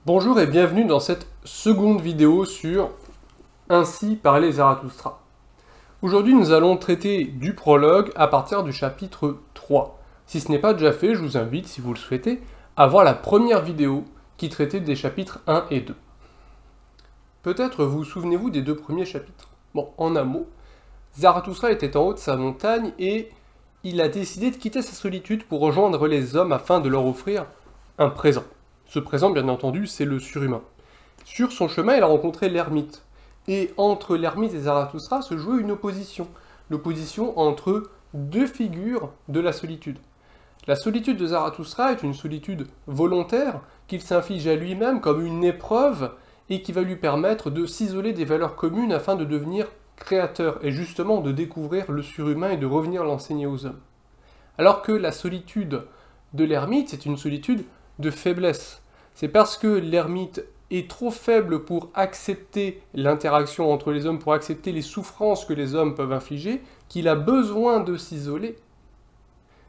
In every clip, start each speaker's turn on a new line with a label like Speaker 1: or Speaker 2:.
Speaker 1: Bonjour et bienvenue dans cette seconde vidéo sur Ainsi parlait Zarathustra. Aujourd'hui nous allons traiter du prologue à partir du chapitre 3. Si ce n'est pas déjà fait, je vous invite, si vous le souhaitez, à voir la première vidéo qui traitait des chapitres 1 et 2. Peut-être vous souvenez-vous des deux premiers chapitres. Bon, en un mot, Zarathustra était en haut de sa montagne et il a décidé de quitter sa solitude pour rejoindre les hommes afin de leur offrir un présent. Ce présent, bien entendu, c'est le surhumain. Sur son chemin, il a rencontré l'ermite. Et entre l'ermite et Zarathustra se jouait une opposition. L'opposition entre deux figures de la solitude. La solitude de Zarathustra est une solitude volontaire qu'il s'inflige à lui-même comme une épreuve et qui va lui permettre de s'isoler des valeurs communes afin de devenir créateur et justement de découvrir le surhumain et de revenir l'enseigner aux hommes. Alors que la solitude de l'ermite, c'est une solitude de faiblesse. C'est parce que l'ermite est trop faible pour accepter l'interaction entre les hommes, pour accepter les souffrances que les hommes peuvent infliger, qu'il a besoin de s'isoler.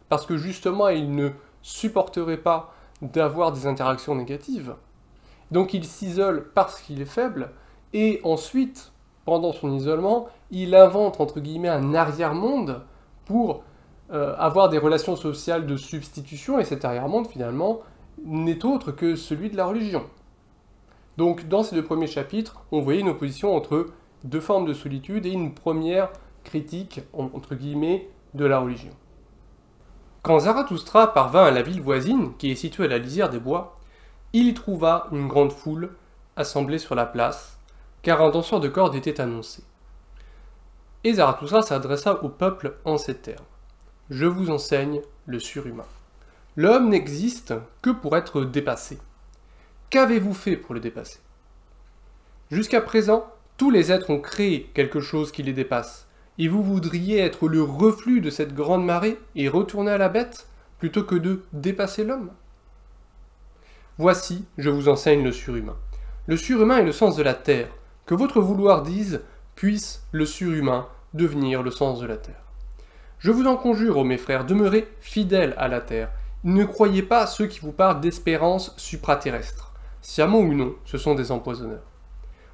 Speaker 1: Parce que justement, il ne supporterait pas d'avoir des interactions négatives. Donc il s'isole parce qu'il est faible, et ensuite, pendant son isolement, il invente, entre guillemets, un arrière-monde pour avoir des relations sociales de substitution, et cet arrière-monde, finalement, n'est autre que celui de la religion. Donc dans ces deux premiers chapitres, on voyait une opposition entre deux formes de solitude et une première critique, entre guillemets, de la religion. Quand Zarathustra parvint à la ville voisine, qui est située à la lisière des bois, il y trouva une grande foule assemblée sur la place, car un danseur de corde était annoncé. Et Zarathustra s'adressa au peuple en ces termes. « Je vous enseigne le surhumain. L'homme n'existe que pour être dépassé. Qu'avez-vous fait pour le dépasser? Jusqu'à présent, tous les êtres ont créé quelque chose qui les dépasse, et vous voudriez être le reflux de cette grande marée et retourner à la bête, plutôt que de dépasser l'homme? Voici, je vous enseigne le surhumain. Le surhumain est le sens de la terre. Que votre vouloir dise, puisse le surhumain devenir le sens de la terre. Je vous en conjure, ô mes frères, demeurez fidèles à la terre. Ne croyez pas à ceux qui vous parlent d'espérance supraterrestre. Sciemment ou non, ce sont des empoisonneurs.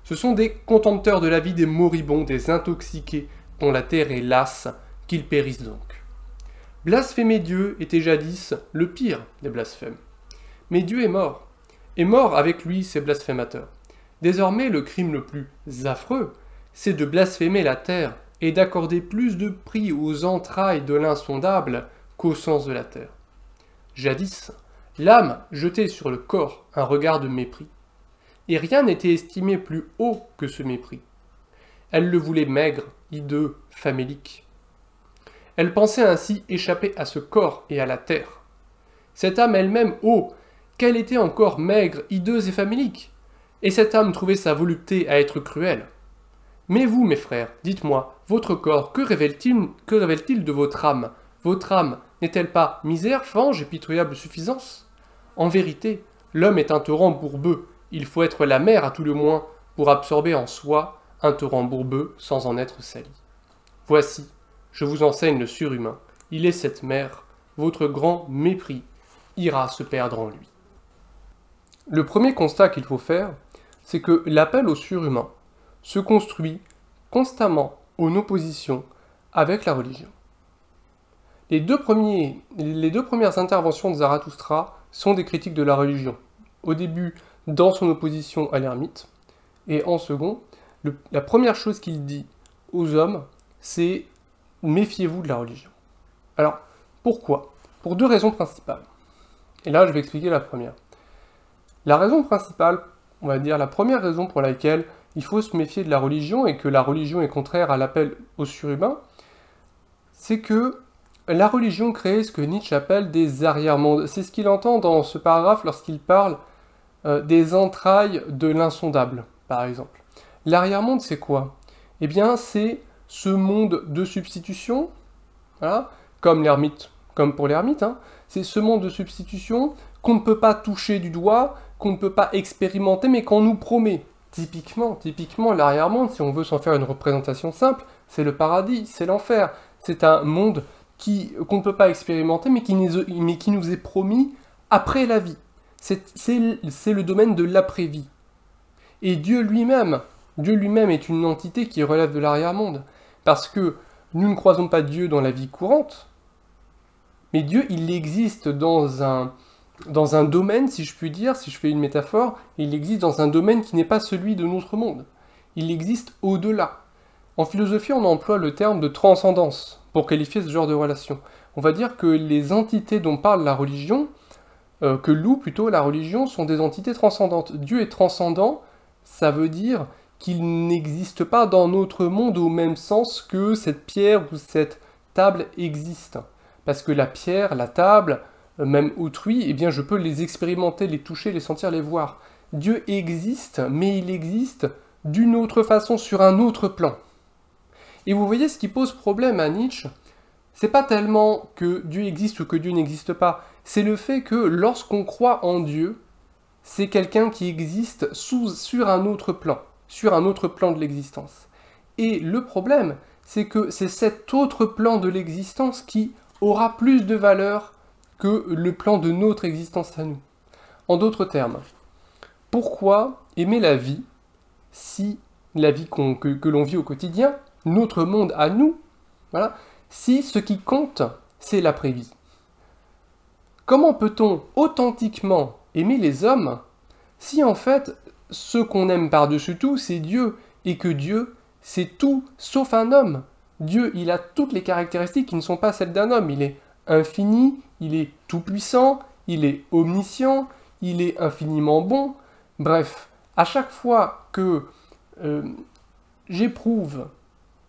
Speaker 1: Ce sont des contempteurs de la vie des moribonds, des intoxiqués, dont la terre est lasse, qu'ils périssent donc. Blasphémer Dieu était jadis le pire des blasphèmes. Mais Dieu est mort avec lui ses blasphémateurs. Désormais, le crime le plus affreux, c'est de blasphémer la terre et d'accorder plus de prix aux entrailles de l'insondable qu'au sens de la terre. Jadis, l'âme jetait sur le corps un regard de mépris, et rien n'était estimé plus haut que ce mépris. Elle le voulait maigre, hideux, famélique. Elle pensait ainsi échapper à ce corps et à la terre. Cette âme elle-même, oh, qu'elle était encore maigre, hideuse et famélique! Et cette âme trouvait sa volupté à être cruelle. Mais vous, mes frères, dites-moi, votre corps, que révèle-t-il de votre âme? Votre âme n'est-elle pas misère, fange et pitoyable suffisance? En vérité, l'homme est un torrent bourbeux, il faut être la mer à tout le moins pour absorber en soi un torrent bourbeux sans en être sali. Voici, je vous enseigne le surhumain, il est cette mer, votre grand mépris ira se perdre en lui. Le premier constat qu'il faut faire, c'est que l'appel au surhumain se construit constamment en opposition avec la religion. Les deux premières interventions de Zarathustra sont des critiques de la religion. Au début, dans son opposition à l'ermite, et en second, la première chose qu'il dit aux hommes, c'est « méfiez-vous de la religion ». Alors, pourquoi? Pour deux raisons principales. Et là, je vais expliquer la première. La raison principale, on va dire la première raison pour laquelle il faut se méfier de la religion et que la religion est contraire à l'appel au surhumain, c'est que la religion crée ce que Nietzsche appelle des arrière-mondes. C'est ce qu'il entend dans ce paragraphe lorsqu'il parle des entrailles de l'insondable, par exemple. L'arrière-monde, c'est quoi? Eh bien, c'est ce monde de substitution, voilà, comme pour l'ermite, hein, c'est ce monde de substitution qu'on ne peut pas toucher du doigt, qu'on ne peut pas expérimenter, mais qu'on nous promet. Typiquement, l'arrière-monde, si on veut s'en faire une représentation simple, c'est le paradis, c'est l'enfer. C'est un monde qu'on ne peut pas expérimenter, mais qui nous est promis après la vie. c'est le domaine de l'après-vie. Et Dieu lui-même est une entité qui relève de l'arrière-monde. Parce que nous ne croisons pas Dieu dans la vie courante, mais Dieu, il existe dans un domaine, si je puis dire, si je fais une métaphore, il existe dans un domaine qui n'est pas celui de notre monde. Il existe au-delà. En philosophie, on emploie le terme de transcendance pour qualifier ce genre de relation. On va dire que les entités dont parle la religion, que loue plutôt la religion, sont des entités transcendantes. Dieu est transcendant, ça veut dire qu'il n'existe pas dans notre monde au même sens que cette pierre ou cette table existe. Parce que la pierre, la table, même autrui, eh bien je peux les expérimenter, les toucher, les sentir, les voir. Dieu existe, mais il existe d'une autre façon, sur un autre plan. Et vous voyez, ce qui pose problème à Nietzsche, c'est pas tellement que Dieu existe ou que Dieu n'existe pas, c'est le fait que lorsqu'on croit en Dieu, c'est quelqu'un qui existe sur un autre plan de l'existence. Et le problème, c'est que c'est cet autre plan de l'existence qui aura plus de valeur que le plan de notre existence à nous. En d'autres termes, pourquoi aimer la vie si la vie que l'on vit au quotidien, notre monde à nous, voilà, si ce qui compte, c'est l'après-vie? Comment peut-on authentiquement aimer les hommes si en fait, ce qu'on aime par-dessus tout, c'est Dieu, et que Dieu, c'est tout sauf un homme? Dieu, il a toutes les caractéristiques qui ne sont pas celles d'un homme. Il est infini, il est tout-puissant, il est omniscient, il est infiniment bon. Bref, à chaque fois que j'éprouve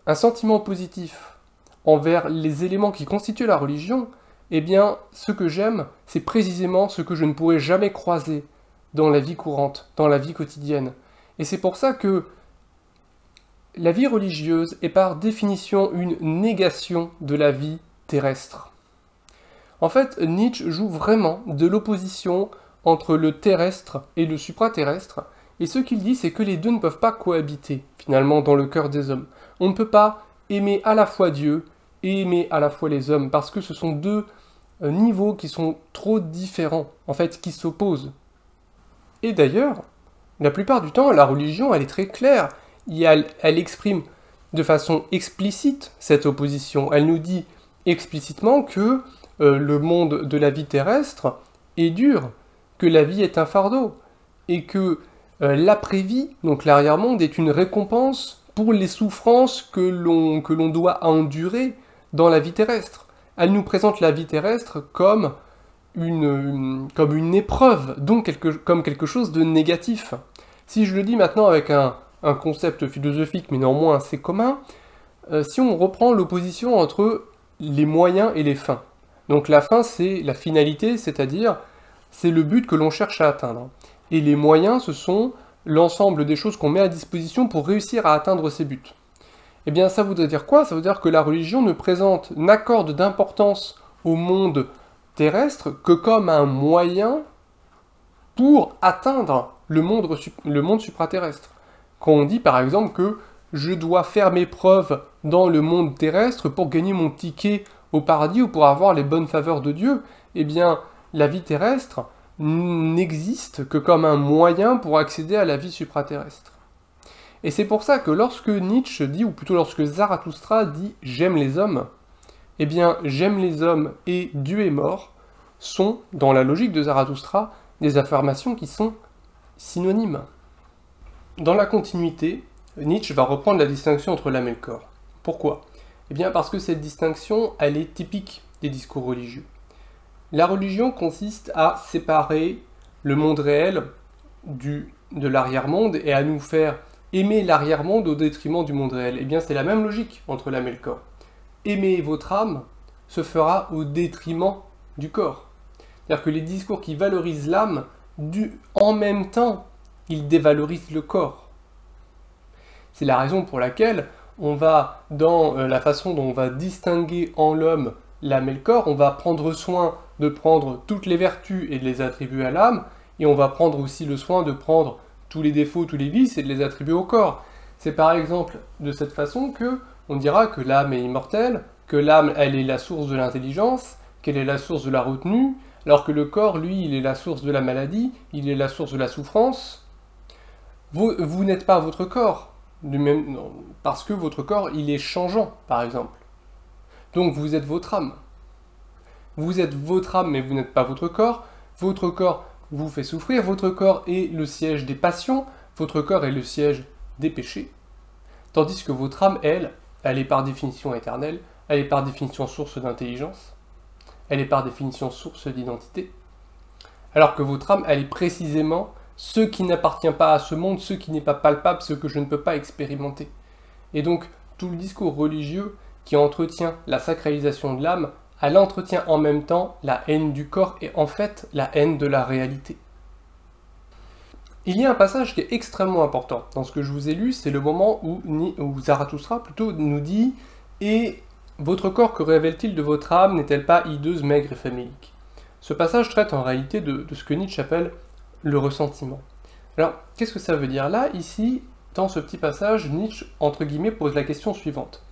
Speaker 1: un sentiment positif envers les éléments qui constituent la religion, eh bien, ce que j'aime, c'est précisément ce que je ne pourrais jamais croiser dans la vie courante, dans la vie quotidienne. Et c'est pour ça que la vie religieuse est par définition une négation de la vie terrestre. En fait, Nietzsche joue vraiment de l'opposition entre le terrestre et le supraterrestre, et ce qu'il dit, c'est que les deux ne peuvent pas cohabiter, finalement, dans le cœur des hommes. On ne peut pas aimer à la fois Dieu et aimer à la fois les hommes, parce que ce sont deux niveaux qui sont trop différents, en fait, qui s'opposent. Et d'ailleurs, la plupart du temps, la religion, elle est très claire. Elle exprime de façon explicite cette opposition. Elle nous dit explicitement que le monde de la vie terrestre est dur, que la vie est un fardeau, et que l'après-vie, donc l'arrière-monde, est une récompense pour les souffrances que l'on doit endurer dans la vie terrestre. Elle nous présente la vie terrestre comme une épreuve, donc comme quelque chose de négatif. Si je le dis maintenant avec un concept philosophique, mais néanmoins assez commun, si on reprend l'opposition entre les moyens et les fins. Donc la fin, c'est la finalité, c'est-à-dire c'est le but que l'on cherche à atteindre. Et les moyens, ce sont l'ensemble des choses qu'on met à disposition pour réussir à atteindre ces buts. Eh bien, ça voudrait dire quoi? Ça veut dire que la religion n'accorde d'importance au monde terrestre que comme un moyen pour atteindre le monde supraterrestre. Quand on dit par exemple que je dois faire mes preuves dans le monde terrestre pour gagner mon ticket au paradis ou pour avoir les bonnes faveurs de Dieu, eh bien la vie terrestre n'existe que comme un moyen pour accéder à la vie supraterrestre. Et c'est pour ça que lorsque Nietzsche dit, ou plutôt lorsque Zarathustra dit « j'aime les hommes », eh bien « j'aime les hommes » et « Dieu est mort » sont, dans la logique de Zarathustra, des affirmations qui sont synonymes. Dans la continuité, Nietzsche va reprendre la distinction entre l'âme et le corps. Pourquoi? Eh bien parce que cette distinction, elle est typique des discours religieux. La religion consiste à séparer le monde réel de l'arrière-monde et à nous faire aimer l'arrière-monde au détriment du monde réel. Eh bien c'est la même logique entre l'âme et le corps. Aimer votre âme se fera au détriment du corps. C'est-à-dire que les discours qui valorisent l'âme, en même temps, ils dévalorisent le corps. C'est la raison pour laquelle on va, dans la façon dont on va distinguer en l'homme l'âme et le corps, on va prendre soin de prendre toutes les vertus et de les attribuer à l'âme, et on va prendre aussi le soin de prendre tous les défauts, tous les vices et de les attribuer au corps. C'est par exemple de cette façon que on dira que l'âme est immortelle, que l'âme elle est la source de l'intelligence, qu'elle est la source de la retenue, Alors que le corps, lui, il est la source de la maladie, il est la source de la souffrance. Vous n'êtes pas votre corps, non, parce que votre corps, il est changeant, par exemple. Donc vous êtes votre âme. Vous êtes votre âme, mais vous n'êtes pas votre corps. Votre corps vous fait souffrir. Votre corps est le siège des passions. Votre corps est le siège des péchés. Tandis que votre âme, elle est par définition éternelle. Elle est par définition source d'intelligence. Elle est par définition source d'identité. Alors que votre âme, elle est précisément ce qui n'appartient pas à ce monde, ce qui n'est pas palpable, ce que je ne peux pas expérimenter. Et donc, tout le discours religieux qui entretient la sacralisation de l'âme, elle entretient en même temps la haine du corps et en fait la haine de la réalité. Il y a un passage qui est extrêmement important dans ce que je vous ai lu, c'est le moment où Zarathustra plutôt nous dit « Et votre corps, que révèle-t-il de votre âme, n'est-elle pas hideuse, maigre et famélique ?» Ce passage traite en réalité de ce que Nietzsche appelle le ressentiment. Alors, qu'est-ce que ça veut dire là, ici, dans ce petit passage, Nietzsche, entre guillemets, pose la question suivante.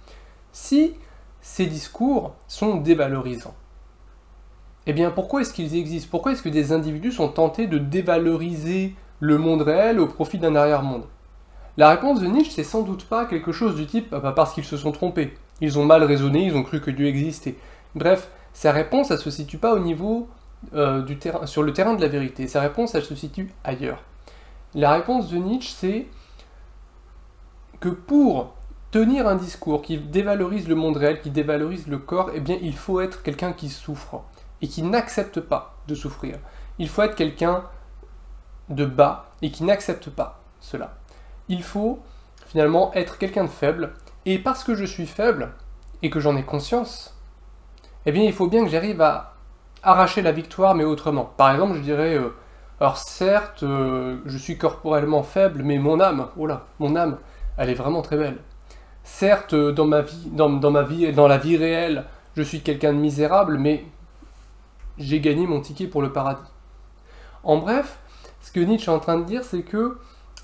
Speaker 1: Si ces discours sont dévalorisants, eh bien pourquoi est-ce qu'ils existent? Pourquoi est-ce que des individus sont tentés de dévaloriser le monde réel au profit d'un arrière-monde? La réponse de Nietzsche, c'est sans doute pas quelque chose du type parce qu'ils se sont trompés. Ils ont mal raisonné, ils ont cru que Dieu existait. Bref, sa réponse, elle se situe pas au niveau sur le terrain de la vérité. Sa réponse, elle se situe ailleurs. La réponse de Nietzsche, c'est que pour tenir un discours qui dévalorise le monde réel, qui dévalorise le corps, eh bien, il faut être quelqu'un qui souffre et qui n'accepte pas de souffrir. Il faut être quelqu'un de bas et qui n'accepte pas cela. Il faut finalement être quelqu'un de faible, et parce que je suis faible et que j'en ai conscience, eh bien, il faut bien que j'arrive à arracher la victoire, mais autrement. Par exemple, je dirais, alors certes, je suis corporellement faible, mais mon âme, oh là, mon âme, elle est vraiment très belle. Certes, dans la vie réelle, je suis quelqu'un de misérable, mais j'ai gagné mon ticket pour le paradis. En bref, ce que Nietzsche est en train de dire, c'est que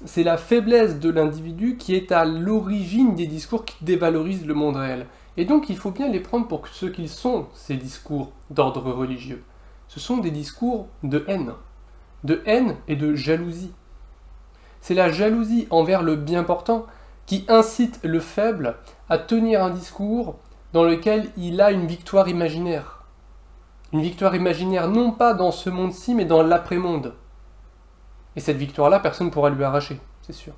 Speaker 1: c'est la faiblesse de l'individu qui est à l'origine des discours qui dévalorisent le monde réel. Et donc il faut bien les prendre pour ce qu'ils sont, ces discours d'ordre religieux. Ce sont des discours de haine et de jalousie. C'est la jalousie envers le bien portant qui incite le faible à tenir un discours dans lequel il a une victoire imaginaire. Une victoire imaginaire non pas dans ce monde-ci, mais dans l'après-monde. Et cette victoire-là, personne ne pourra lui arracher, c'est sûr.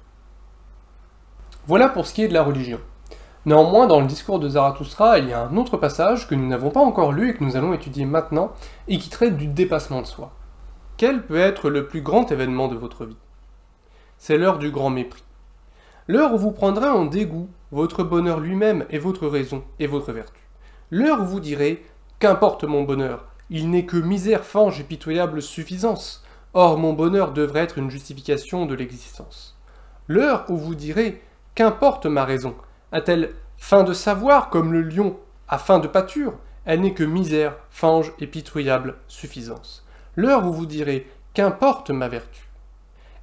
Speaker 1: Voilà pour ce qui est de la religion. Néanmoins, dans le discours de Zarathustra, il y a un autre passage que nous n'avons pas encore lu et que nous allons étudier maintenant, et qui traite du dépassement de soi. Quel peut être le plus grand événement de votre vie? C'est l'heure du grand mépris. L'heure où vous prendrez en dégoût votre bonheur lui-même et votre raison et votre vertu. L'heure où vous direz « Qu'importe mon bonheur, il n'est que misère, fange et pitoyable suffisance. Or mon bonheur devrait être une justification de l'existence. » L'heure où vous direz « Qu'importe ma raison, a-t-elle faim de savoir comme le lion a faim de pâture? Elle n'est que misère, fange et pitoyable suffisance. » L'heure où vous direz « Qu'importe ma vertu,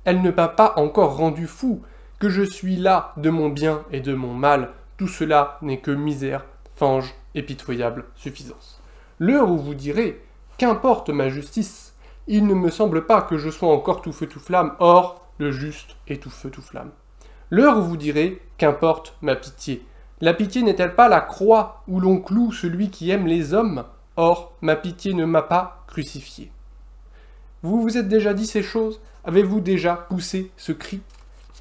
Speaker 1: elle ne m'a pas encore rendu fou, que je suis là de mon bien et de mon mal, tout cela n'est que misère, fange et pitoyable suffisance. » L'heure où vous direz « Qu'importe ma justice, il ne me semble pas que je sois encore tout feu tout flamme, or le juste est tout feu tout flamme. » L'heure où vous direz « Qu'importe ma pitié, la pitié n'est-elle pas la croix où l'on cloue celui qui aime les hommes, or ma pitié ne m'a pas crucifié. » Vous vous êtes déjà dit ces choses? Avez-vous déjà poussé ce cri?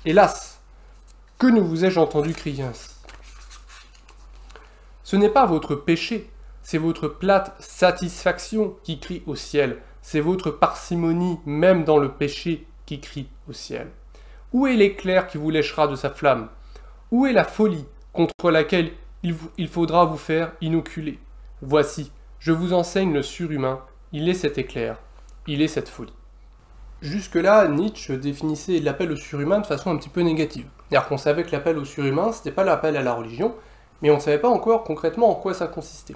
Speaker 1: Hélas, que ne vous ai-je entendu crier ainsi? Ce n'est pas votre péché, c'est votre plate satisfaction qui crie au ciel, c'est votre parcimonie, même dans le péché, qui crie au ciel. Où est l'éclair qui vous léchera de sa flamme? Où est la folie contre laquelle il faudra vous faire inoculer? Voici, je vous enseigne le surhumain, il est cet éclair, il est cette folie. Jusque-là, Nietzsche définissait l'appel au surhumain de façon un petit peu négative. C'est-à-dire qu'on savait que l'appel au surhumain, c'était pas l'appel à la religion, mais on ne savait pas encore concrètement en quoi ça consistait.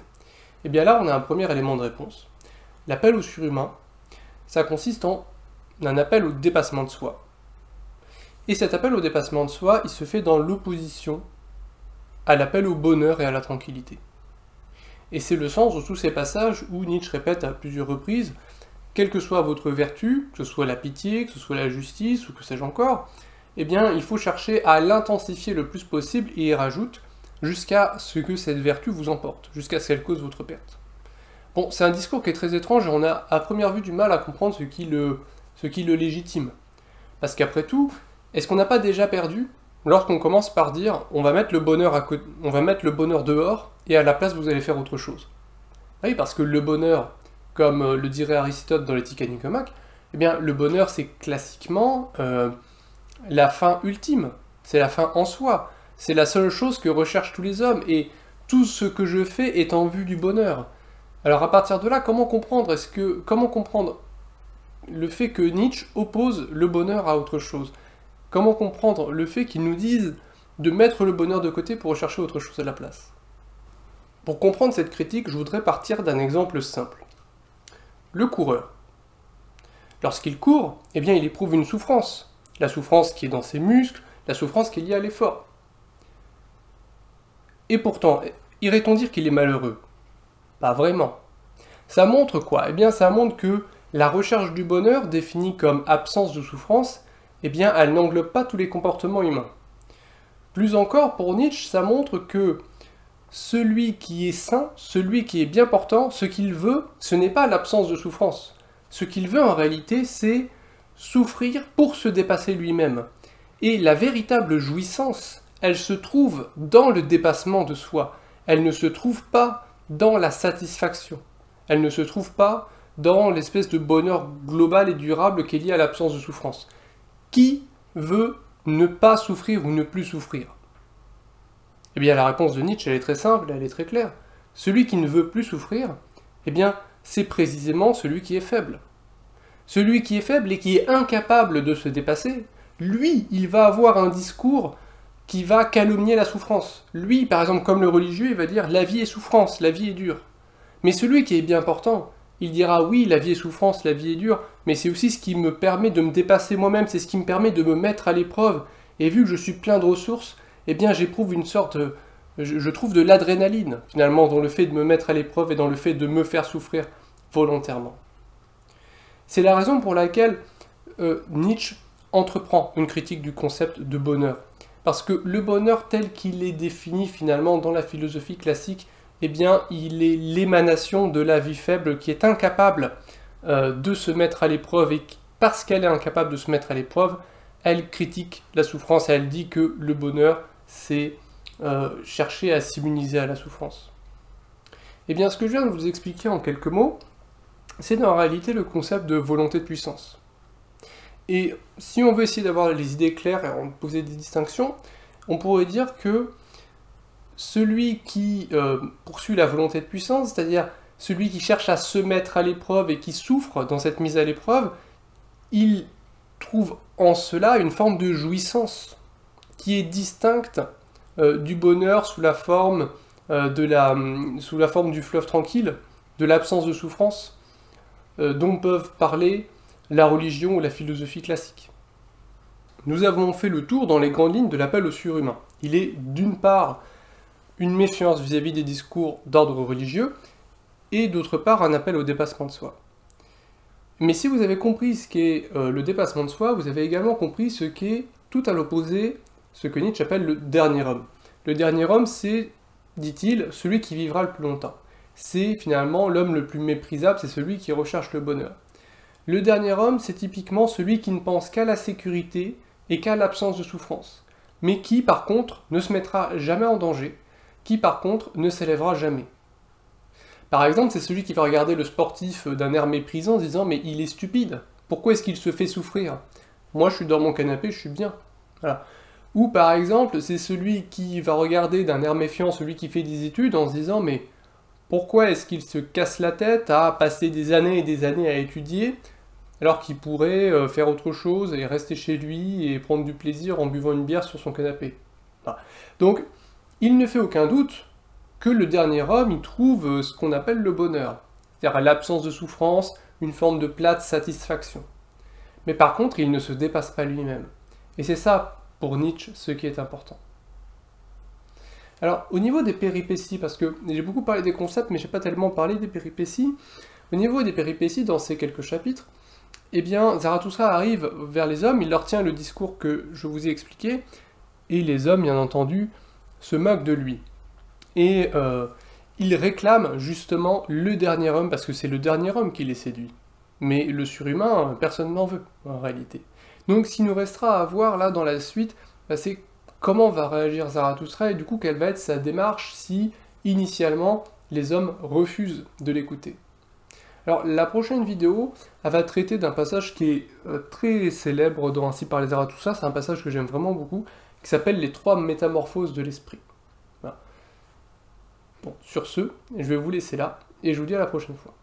Speaker 1: Et bien là, on a un premier élément de réponse. L'appel au surhumain, ça consiste en un appel au dépassement de soi. Et cet appel au dépassement de soi, il se fait dans l'opposition à l'appel au bonheur et à la tranquillité. Et c'est le sens de tous ces passages où Nietzsche répète à plusieurs reprises quelle que soit votre vertu, que ce soit la pitié, que ce soit la justice, ou que sais-je encore, eh bien, il faut chercher à l'intensifier le plus possible, et il rajoute, jusqu'à ce que cette vertu vous emporte, jusqu'à ce qu'elle cause votre perte. Bon, c'est un discours qui est très étrange, et on a à première vue du mal à comprendre ce qui le légitime. Parce qu'après tout, est-ce qu'on n'a pas déjà perdu lorsqu'on commence par dire on va mettre le bonheur dehors, et à la place vous allez faire autre chose? Oui, parce que le bonheur, comme le dirait Aristote dans l'Éthique à Nicomaque, eh bien, le bonheur, c'est classiquement la fin ultime, c'est la fin en soi, c'est la seule chose que recherchent tous les hommes, et tout ce que je fais est en vue du bonheur. Alors à partir de là, comment comprendre le fait que Nietzsche oppose le bonheur à autre chose? Comment comprendre le fait qu'il nous dise de mettre le bonheur de côté pour rechercher autre chose à la place? Pour comprendre cette critique, je voudrais partir d'un exemple simple. Le coureur. Lorsqu'il court, eh bien il éprouve une souffrance. La souffrance qui est dans ses muscles, la souffrance qui est liée à l'effort. Et pourtant, irait-on dire qu'il est malheureux? Pas vraiment. Ça montre quoi? Eh bien ça montre que la recherche du bonheur, définie comme absence de souffrance, eh bien elle n'englobe pas tous les comportements humains. Plus encore, pour Nietzsche, ça montre que celui qui est sain, celui qui est bien portant, ce qu'il veut, ce n'est pas l'absence de souffrance. Ce qu'il veut en réalité, c'est souffrir pour se dépasser lui-même. Et la véritable jouissance, elle se trouve dans le dépassement de soi. Elle ne se trouve pas dans la satisfaction. Elle ne se trouve pas dans l'espèce de bonheur global et durable qui est lié à l'absence de souffrance. Qui veut ne pas souffrir ou ne plus souffrir? Eh bien, la réponse de Nietzsche, elle est très simple, elle est très claire. Celui qui ne veut plus souffrir, eh bien, c'est précisément celui qui est faible. Celui qui est faible et qui est incapable de se dépasser, lui, il va avoir un discours qui va calomnier la souffrance. Lui, par exemple, comme le religieux, il va dire « la vie est souffrance, la vie est dure ». Mais celui qui est bien portant, il dira « oui, la vie est souffrance, la vie est dure, mais c'est aussi ce qui me permet de me dépasser moi-même, c'est ce qui me permet de me mettre à l'épreuve. Et vu que je suis plein de ressources, eh bien j'éprouve une sorte, je trouve de l'adrénaline, finalement, dans le fait de me mettre à l'épreuve et dans le fait de me faire souffrir volontairement. » C'est la raison pour laquelle Nietzsche entreprend une critique du concept de bonheur. Parce que le bonheur tel qu'il est défini finalement dans la philosophie classique, eh bien il est l'émanation de la vie faible qui est incapable de se mettre à l'épreuve, et parce qu'elle est incapable de se mettre à l'épreuve, elle critique la souffrance et elle dit que le bonheur, c'est chercher à s'immuniser à la souffrance. Eh bien, ce que je viens de vous expliquer en quelques mots, c'est en réalité le concept de volonté de puissance. Et si on veut essayer d'avoir les idées claires et en poser des distinctions, on pourrait dire que celui qui poursuit la volonté de puissance, c'est-à-dire celui qui cherche à se mettre à l'épreuve et qui souffre dans cette mise à l'épreuve, il trouve en cela une forme de jouissance qui est distincte du bonheur sous la forme du fleuve tranquille, de l'absence de souffrance, dont peuvent parler la religion ou la philosophie classique. Nous avons fait le tour dans les grandes lignes de l'appel au surhumain. Il est d'une part une méfiance vis-à-vis des discours d'ordre religieux, et d'autre part un appel au dépassement de soi. Mais si vous avez compris ce qu'est le dépassement de soi, vous avez également compris ce qu'est tout à l'opposé, ce que Nietzsche appelle le dernier homme. Le dernier homme, c'est, dit-il, celui qui vivra le plus longtemps. C'est finalement l'homme le plus méprisable, c'est celui qui recherche le bonheur. Le dernier homme, c'est typiquement celui qui ne pense qu'à la sécurité et qu'à l'absence de souffrance, mais qui, par contre, ne se mettra jamais en danger, qui, par contre, ne s'élèvera jamais. Par exemple, c'est celui qui va regarder le sportif d'un air méprisant en disant « mais il est stupide, pourquoi est-ce qu'il se fait souffrir? Moi, je suis dans mon canapé, je suis bien. » Voilà. Ou par exemple, c'est celui qui va regarder d'un air méfiant celui qui fait des études en se disant « mais pourquoi est-ce qu'il se casse la tête à passer des années et des années à étudier alors qu'il pourrait faire autre chose et rester chez lui et prendre du plaisir en buvant une bière sur son canapé. » Voilà. Donc, il ne fait aucun doute que le dernier homme y trouve ce qu'on appelle le bonheur, c'est-à-dire l'absence de souffrance, une forme de plate satisfaction. Mais par contre, il ne se dépasse pas lui-même. Et c'est ça, pour Nietzsche, ce qui est important. Alors, au niveau des péripéties, parce que j'ai beaucoup parlé des concepts, mais j'ai pas tellement parlé des péripéties, Au niveau des péripéties dans ces quelques chapitres, eh bien, Zarathustra arrive vers les hommes, il leur tient le discours que je vous ai expliqué, et les hommes, bien entendu, se moquent de lui. Et il réclame justement le dernier homme, parce que c'est le dernier homme qui les séduit. Mais le surhumain, personne n'en veut, en réalité. Donc, ce qu'il nous restera à voir là dans la suite, bah, c'est comment va réagir Zarathustra, et du coup, quelle va être sa démarche si, initialement, les hommes refusent de l'écouter. Alors, la prochaine vidéo, elle va traiter d'un passage qui est très célèbre dans Ainsi parlait Zarathustra, c'est un passage que j'aime vraiment beaucoup, qui s'appelle les 3 métamorphoses de l'esprit. Voilà. Bon, sur ce, je vais vous laisser là, et je vous dis à la prochaine fois.